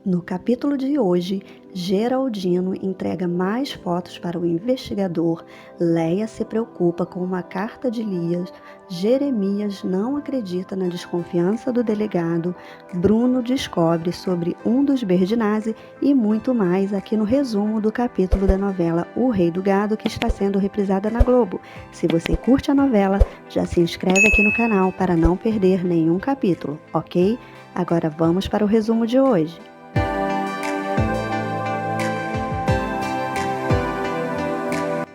No capítulo de hoje, Geraldino entrega mais fotos para o investigador, Leia se preocupa com uma carta de Lias, Jeremias não acredita na desconfiança do delegado, Bruno descobre sobre um dos Berdinazzi e muito mais aqui no resumo do capítulo da novela O Rei do Gado, que está sendo reprisada na Globo. Se você curte a novela, já se inscreve aqui no canal para não perder nenhum capítulo, ok? Agora vamos para o resumo de hoje.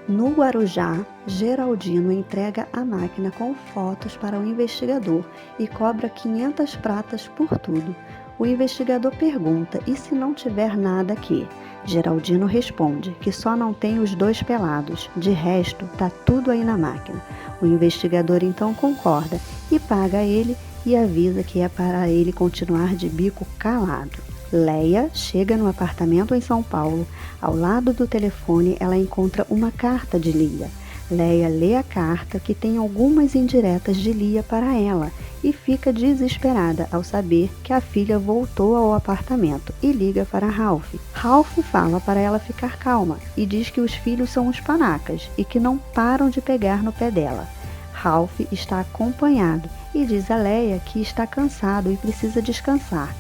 No Guarujá, Geraldino entrega a máquina com fotos para o investigador e cobra 500 pratas por tudo. O investigador pergunta: e se não tiver nada aqui? Geraldino responde que só não tem os dois pelados, de resto tá tudo aí na máquina. O investigador então concorda e paga ele e avisa que é para ele continuar de bico calado. Leia chega no apartamento em São Paulo. Ao lado do telefone, ela encontra uma carta de Lia. Leia lê a carta, que tem algumas indiretas de Lia para ela, e fica desesperada ao saber que a filha voltou ao apartamento e liga para Ralph. Ralph fala para ela ficar calma e diz que os filhos são os panacas e que não param de pegar no pé dela. Ralph está acompanhado e diz a Leia que está cansado e precisa descansar.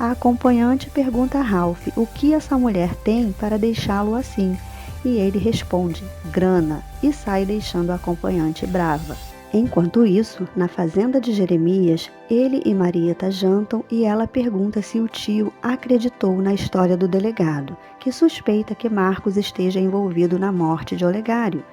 A acompanhante pergunta a Ralph o que essa mulher tem para deixá-lo assim, e ele responde: grana, e sai deixando a acompanhante brava. Enquanto isso, na fazenda de Jeremias, ele e Marieta jantam e ela pergunta se o tio acreditou na história do delegado, que suspeita que Marcos esteja envolvido na morte de Olegário.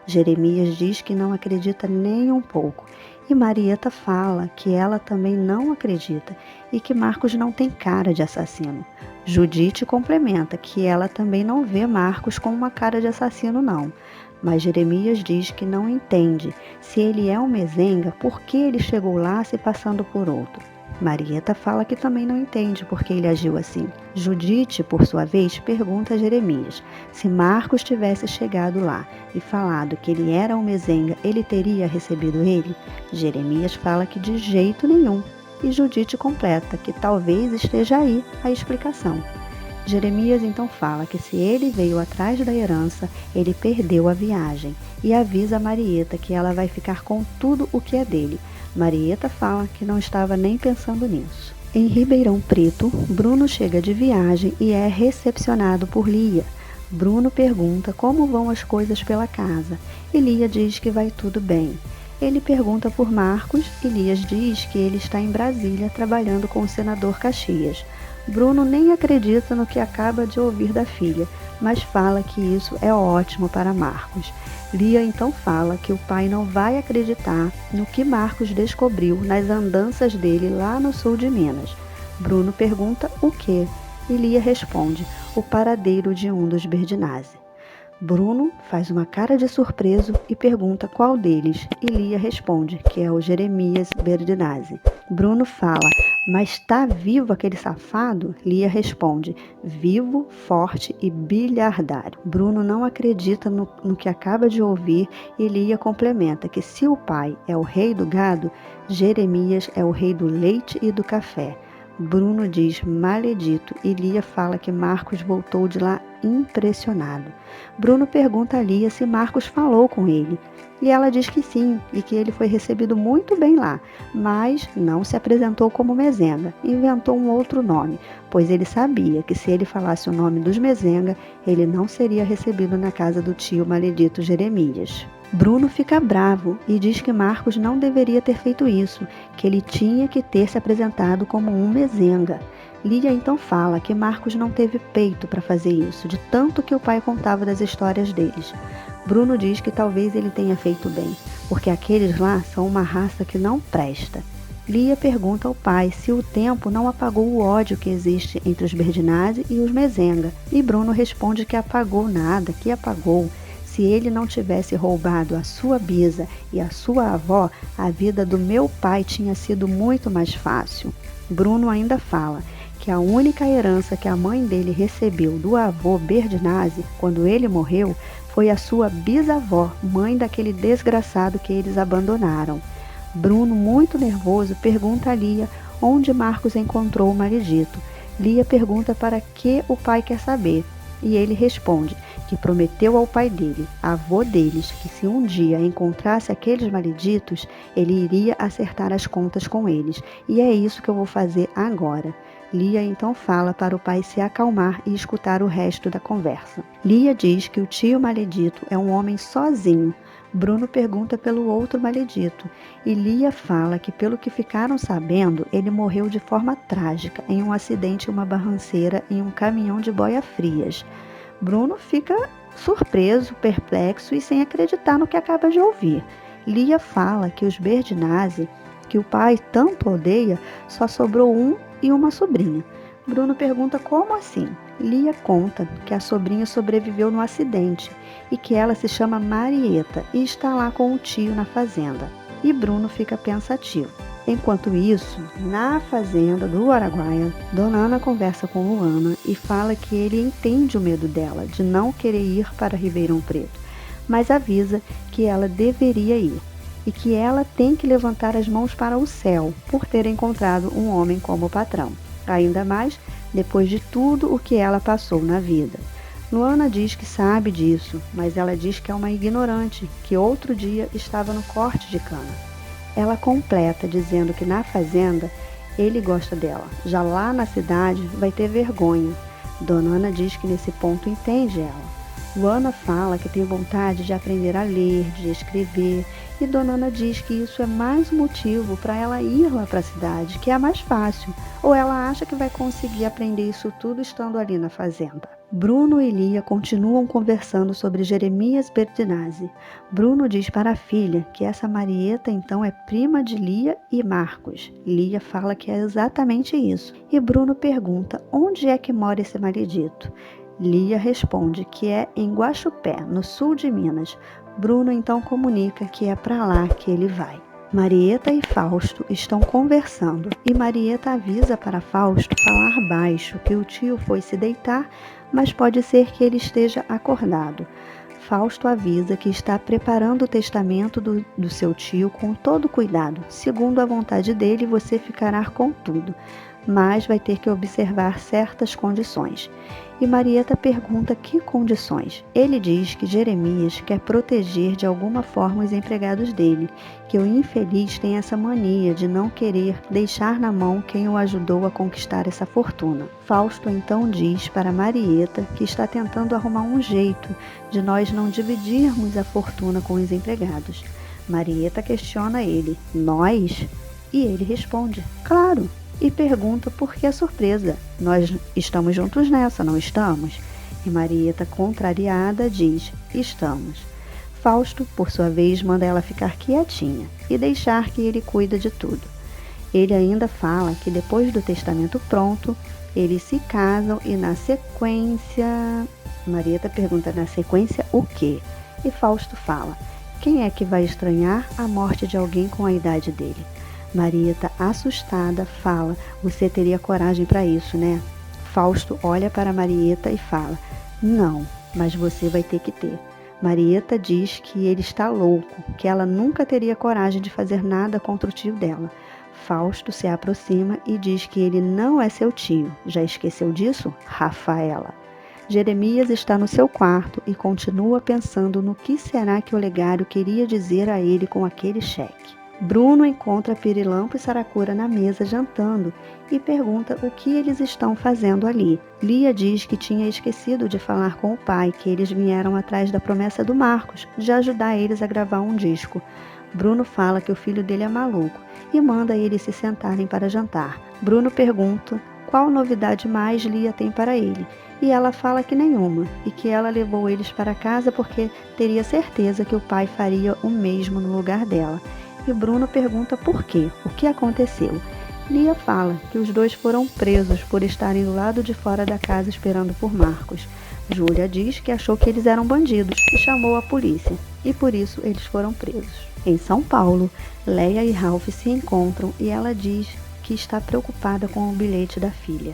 Jeremias diz que não acredita nem um pouco, e Marieta fala que ela também não acredita e que Marcos não tem cara de assassino. Judite complementa que ela também não vê Marcos com uma cara de assassino não, mas Jeremias diz que não entende se ele é um mezenga, por que ele chegou lá se passando por outro. Marieta fala que também não entende por que ele agiu assim. Judite, por sua vez, pergunta a Jeremias se Marcos tivesse chegado lá e falado que ele era um mezenga, ele teria recebido ele? Jeremias fala que de jeito nenhum. E Judite completa que talvez esteja aí a explicação. Jeremias então fala que se ele veio atrás da herança, ele perdeu a viagem e avisa a Marieta que ela vai ficar com tudo o que é dele. Marieta fala que não estava nem pensando nisso. Em Ribeirão Preto, Bruno chega de viagem e é recepcionado por Lia. Bruno pergunta como vão as coisas pela casa e Lia diz que vai tudo bem. Ele pergunta por Marcos e Lia diz que ele está em Brasília trabalhando com o senador Caxias. Bruno nem acredita no que acaba de ouvir da filha, mas fala que isso é ótimo para Marcos. Lia então fala que o pai não vai acreditar no que Marcos descobriu nas andanças dele lá no sul de Minas. Bruno pergunta o quê? E Lia responde: o paradeiro de um dos Berdinazzi. Bruno faz uma cara de surpreso e pergunta qual deles, e Lia responde que é o Jeremias Berdinazzi. Bruno fala: mas está vivo aquele safado? Lia responde: vivo, forte e bilhardário. Bruno não acredita no que acaba de ouvir e Lia complementa que se o pai é o rei do gado, Jeremias é o rei do leite e do café. Bruno diz maledito e Lia fala que Marcos voltou de lá impressionado. Bruno pergunta a Lia se Marcos falou com ele e ela diz que sim e que ele foi recebido muito bem lá, mas não se apresentou como mezenga, inventou um outro nome, pois ele sabia que se ele falasse o nome dos mezenga, ele não seria recebido na casa do tio maledito Jeremias. Bruno fica bravo e diz que Marcos não deveria ter feito isso, que ele tinha que ter se apresentado como um mezenga. Lia então fala que Marcos não teve peito para fazer isso, de tanto que o pai contava das histórias deles. Bruno diz que talvez ele tenha feito bem, porque aqueles lá são uma raça que não presta. Lia pergunta ao pai se o tempo não apagou o ódio que existe entre os Berdinazzi e os mezenga, e Bruno responde que apagou nada, que apagou. Se ele não tivesse roubado a sua bisa e a sua avó, a vida do meu pai tinha sido muito mais fácil. Bruno ainda fala que a única herança que a mãe dele recebeu do avô Berdinazzi, quando ele morreu, foi a sua bisavó, mãe daquele desgraçado que eles abandonaram. Bruno, muito nervoso, pergunta a Lia onde Marcos encontrou o maledito. Lia pergunta para que o pai quer saber, e ele responde que prometeu ao pai dele, avô deles, que se um dia encontrasse aqueles malditos, ele iria acertar as contas com eles. E é isso que eu vou fazer agora. Lia então fala para o pai se acalmar e escutar o resto da conversa. Lia diz que o tio maledito é um homem sozinho. Bruno pergunta pelo outro maledito, e Lia fala que, pelo que ficaram sabendo, ele morreu de forma trágica em um acidente em uma barranceira em um caminhão de boia-frias. Bruno fica surpreso, perplexo e sem acreditar no que acaba de ouvir. Lia fala que os Berdinazzi, que o pai tanto odeia, só sobrou um e uma sobrinha. Bruno pergunta como assim. Lia conta que a sobrinha sobreviveu no acidente e que ela se chama Marieta e está lá com o tio na fazenda. E Bruno fica pensativo. Enquanto isso, na fazenda do Araguaia, Dona Ana conversa com Luana e fala que ele entende o medo dela de não querer ir para Ribeirão Preto, mas avisa que ela deveria ir e que ela tem que levantar as mãos para o céu por ter encontrado um homem como patrão. Ainda mais depois de tudo o que ela passou na vida. Luana diz que sabe disso, mas ela diz que é uma ignorante, que outro dia estava no corte de cana. Ela completa dizendo que na fazenda ele gosta dela, já lá na cidade vai ter vergonha. Dona Ana diz que nesse ponto entende ela. Luana fala que tem vontade de aprender a ler, de escrever, e Dona Ana diz que isso é mais um motivo para ela ir lá para a cidade, que é mais fácil, ou ela acha que vai conseguir aprender isso tudo estando ali na fazenda. Bruno e Lia continuam conversando sobre Jeremias Berdinazzi. Bruno diz para a filha que essa Marieta então é prima de Lia e Marcos. Lia fala que é exatamente isso, e Bruno pergunta onde é que mora esse maledito. Lia responde que é em Guaxupé, no sul de Minas. Bruno então comunica que é para lá que ele vai. Marieta e Fausto estão conversando e Marieta avisa para Fausto falar baixo que o tio foi se deitar, mas pode ser que ele esteja acordado. Fausto avisa que está preparando o testamento do seu tio com todo cuidado. Segundo a vontade dele, você ficará com tudo, mas vai ter que observar certas condições. E Marieta pergunta que condições. Ele diz que Jeremias quer proteger de alguma forma os empregados dele, que o infeliz tem essa mania de não querer deixar na mão quem o ajudou a conquistar essa fortuna. Fausto então diz para Marieta que está tentando arrumar um jeito de nós não dividirmos a fortuna com os empregados. Marieta questiona ele, nós? E ele responde, claro. E pergunta por que a surpresa. Nós estamos juntos nessa, não estamos? E Marieta, contrariada, diz, estamos. Fausto, por sua vez, manda ela ficar quietinha e deixar que ele cuida de tudo. Ele ainda fala que depois do testamento pronto, eles se casam e na sequência... Marieta pergunta na sequência o quê? E Fausto fala, quem é que vai estranhar a morte de alguém com a idade dele? Marieta, assustada, fala, você teria coragem para isso, né? Fausto olha para Marieta e fala, não, mas você vai ter que ter. Marieta diz que ele está louco, que ela nunca teria coragem de fazer nada contra o tio dela. Fausto se aproxima e diz que ele não é seu tio. Já esqueceu disso? Rafaela. Jeremias está no seu quarto e continua pensando no que será que o legário queria dizer a ele com aquele cheque. Bruno encontra Pirilampo e Saracura na mesa jantando e pergunta o que eles estão fazendo ali. Lia diz que tinha esquecido de falar com o pai, que eles vieram atrás da promessa do Marcos, de ajudar eles a gravar um disco. Bruno fala que o filho dele é maluco e manda eles se sentarem para jantar. Bruno pergunta qual novidade mais Lia tem para ele, e ela fala que nenhuma, e que ela levou eles para casa porque teria certeza que o pai faria o mesmo no lugar dela. E Bruno pergunta por quê, o que aconteceu. Lia fala que os dois foram presos por estarem do lado de fora da casa esperando por Marcos. Júlia diz que achou que eles eram bandidos e chamou a polícia, e por isso eles foram presos. Em São Paulo, Leia e Ralph se encontram e ela diz que está preocupada com o bilhete da filha.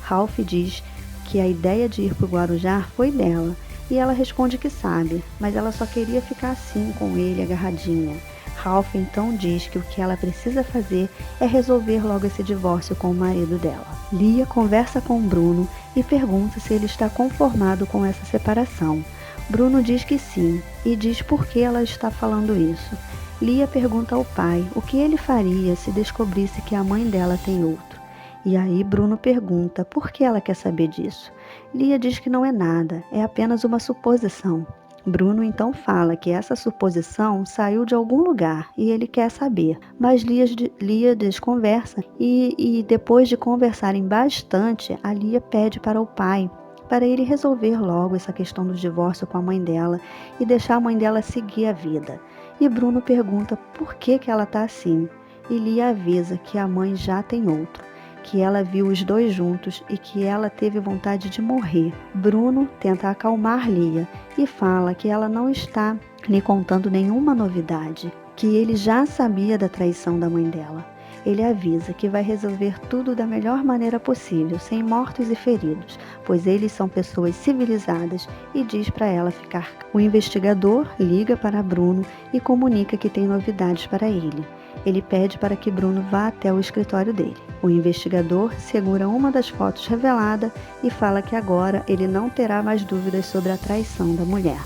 Ralph diz que a ideia de ir para o Guarujá foi dela, e ela responde que sabe, mas ela só queria ficar assim com ele agarradinha. Ralph então diz que o que ela precisa fazer é resolver logo esse divórcio com o marido dela. Lia conversa com Bruno e pergunta se ele está conformado com essa separação. Bruno diz que sim e diz por que ela está falando isso. Lia pergunta ao pai o que ele faria se descobrisse que a mãe dela tem outro. E aí Bruno pergunta por que ela quer saber disso. Lia diz que não é nada, é apenas uma suposição. Bruno então fala que essa suposição saiu de algum lugar e ele quer saber. Mas Lia desconversa e depois de conversarem bastante, a Lia pede para o pai para ele resolver logo essa questão do divórcio com a mãe dela e deixar a mãe dela seguir a vida. E Bruno pergunta por que ela está assim. E Lia avisa que a mãe já tem outro, que ela viu os dois juntos e que ela teve vontade de morrer. Bruno tenta acalmar Lia e fala que ela não está lhe contando nenhuma novidade, que ele já sabia da traição da mãe dela. Ele avisa que vai resolver tudo da melhor maneira possível, sem mortos e feridos, pois eles são pessoas civilizadas, e diz para ela ficar. O investigador liga para Bruno e comunica que tem novidades para ele. Ele pede para que Bruno vá até o escritório dele. O investigador segura uma das fotos revelada e fala que agora ele não terá mais dúvidas sobre a traição da mulher.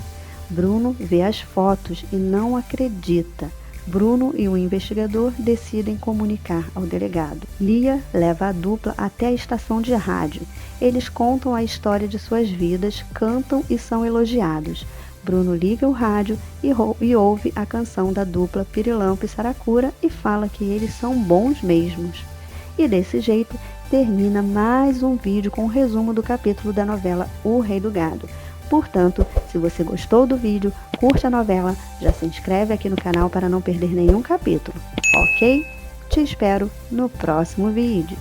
Bruno vê as fotos e não acredita. Bruno e o investigador decidem comunicar ao delegado. Lia leva a dupla até a estação de rádio. Eles contam a história de suas vidas, cantam e são elogiados. Bruno liga o rádio e ouve a canção da dupla Pirilampo e Saracura e fala que eles são bons mesmos. E desse jeito termina mais um vídeo com um resumo do capítulo da novela O Rei do Gado. Portanto, se você gostou do vídeo, curte a novela, já se inscreve aqui no canal para não perder nenhum capítulo, ok? Te espero no próximo vídeo.